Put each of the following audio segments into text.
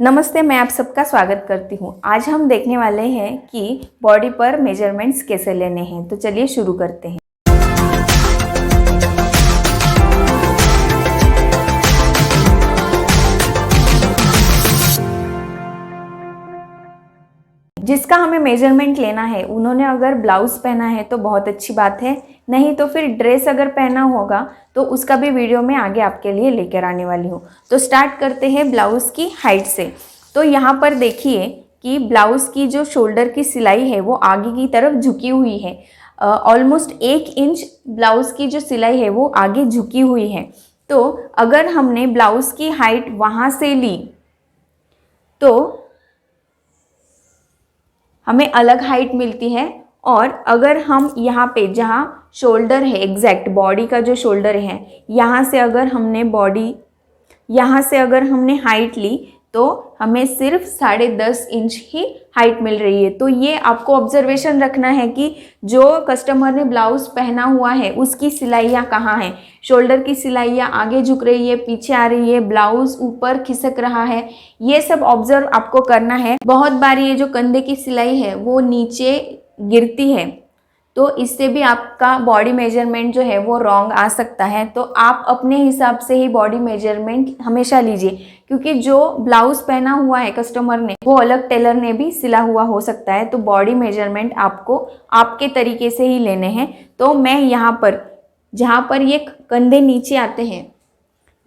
नमस्ते, मैं आप सबका स्वागत करती हूँ। आज हम देखने वाले हैं कि बॉडी पर मेजरमेंट्स कैसे लेने हैं। तो चलिए शुरू करते हैं। जिसका हमें मेजरमेंट लेना है उन्होंने अगर ब्लाउज पहना है तो बहुत अच्छी बात है, नहीं तो फिर ड्रेस अगर पहना होगा तो उसका भी वीडियो मैं आगे आपके लिए लेकर आने वाली हूँ। तो स्टार्ट करते हैं ब्लाउज की हाइट से। तो यहाँ पर देखिए कि ब्लाउज की जो शोल्डर की सिलाई है वो आगे की तरफ झुकी हुई है। ऑलमोस्ट 1 इंच ब्लाउज की जो सिलाई है वो आगे झुकी हुई है। तो अगर हमने ब्लाउज की हाइट वहाँ से ली तो हमें अलग हाइट मिलती है, और अगर हम यहाँ पे जहाँ शोल्डर है, एग्जैक्ट बॉडी का जो शोल्डर है, यहाँ से अगर हमने हाइट ली तो हमें सिर्फ 10.5 इंच ही हाइट मिल रही है। तो ये आपको ऑब्जर्वेशन रखना है कि जो कस्टमर ने ब्लाउज पहना हुआ है उसकी सिलाइयाँ कहाँ हैं। शोल्डर की सिलाइयाँ आगे झुक रही है, पीछे आ रही है, ब्लाउज ऊपर खिसक रहा है, ये सब ऑब्जर्व आपको करना है। बहुत बार ये जो कंधे की सिलाई है वो नीचे गिरती है, तो इससे भी आपका बॉडी मेजरमेंट जो है वो रॉन्ग आ सकता है। तो आप अपने हिसाब से ही बॉडी मेजरमेंट हमेशा लीजिए, क्योंकि जो ब्लाउज पहना हुआ है कस्टमर ने वो अलग टेलर ने भी सिला हुआ हो सकता है। तो बॉडी मेजरमेंट आपको आपके तरीके से ही लेने हैं। तो मैं यहाँ पर जहाँ पर ये कंधे नीचे आते हैं,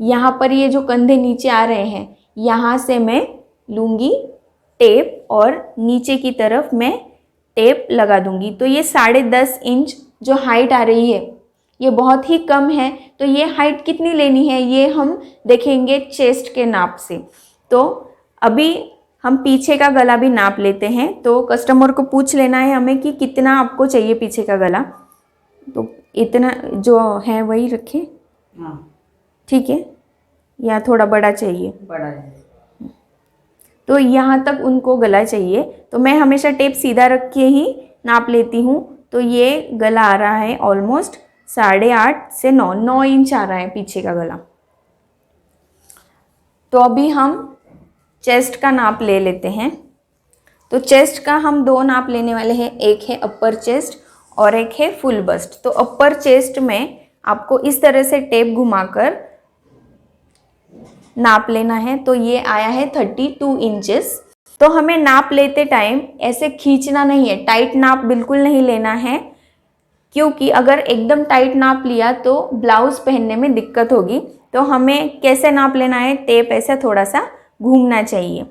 यहाँ पर ये जो कंधे नीचे आ रहे हैं, यहाँ से मैं लूँगी टेप और नीचे की तरफ मैं टेप लगा दूंगी। तो ये 10.5 इंच जो हाइट आ रही है ये बहुत ही कम है। तो ये हाइट कितनी लेनी है ये हम देखेंगे चेस्ट के नाप से। तो अभी हम पीछे का गला भी नाप लेते हैं। तो कस्टमर को पूछ लेना है हमें कि कितना आपको चाहिए पीछे का गला। तो इतना जो है वही रखें, ठीक है, या थोड़ा बड़ा चाहिए? बड़ा है। तो यहाँ तक उनको गला चाहिए। तो मैं हमेशा टेप सीधा रख के ही नाप लेती हूँ। तो ये गला आ रहा है ऑलमोस्ट 8.5 से 9 इंच आ रहा है पीछे का गला। तो अभी हम चेस्ट का नाप ले लेते हैं। तो चेस्ट का हम 2 नाप लेने वाले हैं, एक है अपर चेस्ट और एक है फुल बस्ट। तो अपर चेस्ट में आपको इस तरह से टेप घुमाकर नाप लेना है। तो ये आया है 32 इंचेस। तो हमें नाप लेते टाइम ऐसे खींचना नहीं है, टाइट नाप बिल्कुल नहीं लेना है, क्योंकि अगर एकदम टाइट नाप लिया तो ब्लाउज पहनने में दिक्कत होगी। तो हमें कैसे नाप लेना है, टेप ऐसा थोड़ा सा घूमना चाहिए।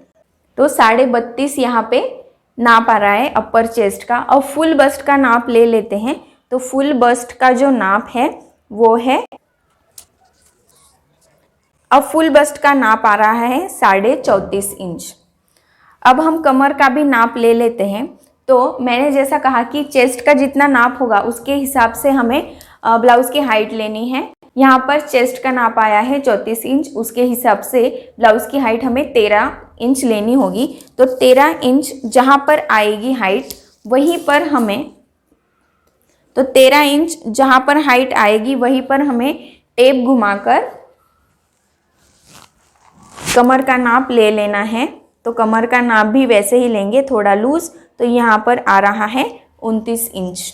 तो 32.5 यहाँ पे नाप आ रहा है अपर चेस्ट का। अब फुल बस्ट का नाप ले लेते हैं। तो फुल बस्ट का जो नाप है वो है, अब फुल बस्ट का नाप आ रहा है 34.5 इंच। अब हम कमर का भी नाप ले लेते हैं। तो मैंने जैसा कहा कि चेस्ट का जितना नाप होगा उसके हिसाब से हमें ब्लाउज की हाइट लेनी है। यहाँ पर चेस्ट का नाप आया है 34 इंच, उसके हिसाब से ब्लाउज की हाइट हमें 13 इंच लेनी होगी। तो 13 इंच जहाँ पर आएगी हाइट वहीं पर हमें, तो 13 इंच जहाँ पर हाइट आएगी वहीं पर हमें टेप घुमाकर कमर का नाप ले लेना है। तो कमर का नाप भी वैसे ही लेंगे, थोड़ा लूज। तो यहाँ पर आ रहा है 29 इंच।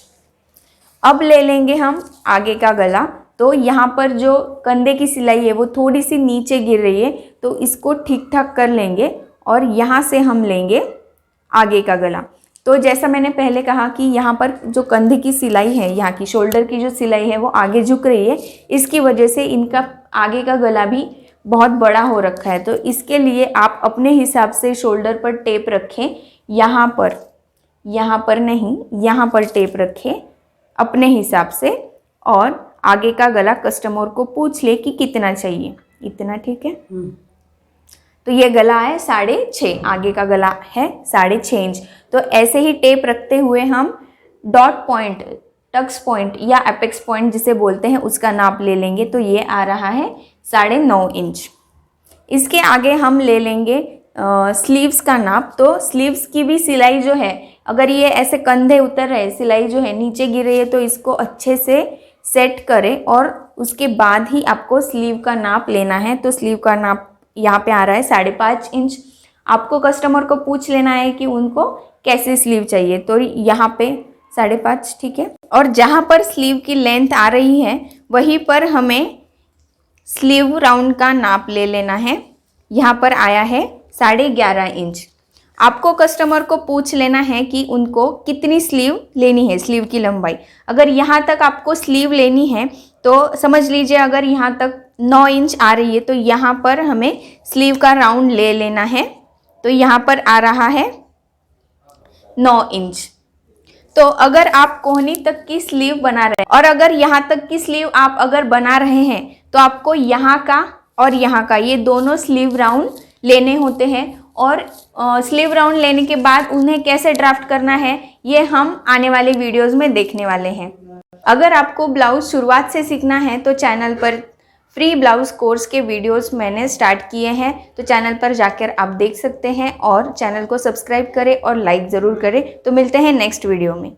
अब ले लेंगे हम आगे का गला। तो यहाँ पर जो कंधे की सिलाई है वो थोड़ी सी नीचे गिर रही है, तो इसको ठीक ठाक कर लेंगे और यहाँ से हम लेंगे आगे का गला। तो जैसा मैंने पहले कहा कि यहाँ पर जो कंधे की सिलाई है, यहाँ की शोल्डर की जो सिलाई है वो आगे झुक रही है, इसकी वजह से इनका आगे का गला भी बहुत बड़ा हो रखा है। तो इसके लिए आप अपने हिसाब से शोल्डर पर टेप रखें, यहाँ पर नहीं, यहाँ पर टेप रखें अपने हिसाब से, और आगे का गला कस्टमर को पूछ ले कि कितना चाहिए। इतना ठीक है? तो ये गला है 6.5, आगे का गला है 6.5 इंच। तो ऐसे ही टेप रखते हुए हम डॉट पॉइंट, टक्स पॉइंट या एपेक्स पॉइंट जिसे बोलते हैं उसका नाप ले लेंगे। तो ये आ रहा है 9.5 इंच। इसके आगे हम ले लेंगे स्लीव्स का नाप। तो स्लीव्स की भी सिलाई जो है, अगर ये ऐसे कंधे उतर रहे, सिलाई जो है नीचे गिर रही है, तो इसको अच्छे से सेट करें और उसके बाद ही आपको स्लीव का नाप लेना है। तो स्लीव का नाप यहाँ पे आ रहा है 5.5 इंच। आपको कस्टमर को पूछ लेना है कि उनको कैसी स्लीव चाहिए। तो यहाँ पे 5.5 ठीक है। और जहाँ पर स्लीव की लेंथ आ रही है वहीं पर हमें स्लीव राउंड का नाप ले लेना है। यहाँ पर आया है 11.5 इंच। आपको कस्टमर को पूछ लेना है कि उनको कितनी स्लीव लेनी है, स्लीव की लंबाई। अगर यहाँ तक आपको स्लीव लेनी है तो समझ लीजिए अगर यहाँ तक 9 इंच आ रही है तो यहाँ पर हमें स्लीव का राउंड ले लेना है। तो यहाँ पर आ रहा है 9 इंच। तो अगर आप कोहनी तक की स्लीव बना रहे हैं और अगर यहाँ तक की स्लीव आप अगर बना रहे हैं तो आपको यहाँ का और यहाँ का ये दोनों स्लीव राउंड लेने होते हैं। और स्लीव राउंड लेने के बाद उन्हें कैसे ड्राफ्ट करना है ये हम आने वाले वीडियोस में देखने वाले हैं। अगर आपको ब्लाउज शुरुआत से सीखना है तो चैनल पर फ्री ब्लाउज कोर्स के वीडियोस मैंने स्टार्ट किए हैं, तो चैनल पर जाकर आप देख सकते हैं और चैनल को सब्सक्राइब करें और लाइक ज़रूर करें। तो मिलते हैं नेक्स्ट वीडियो में।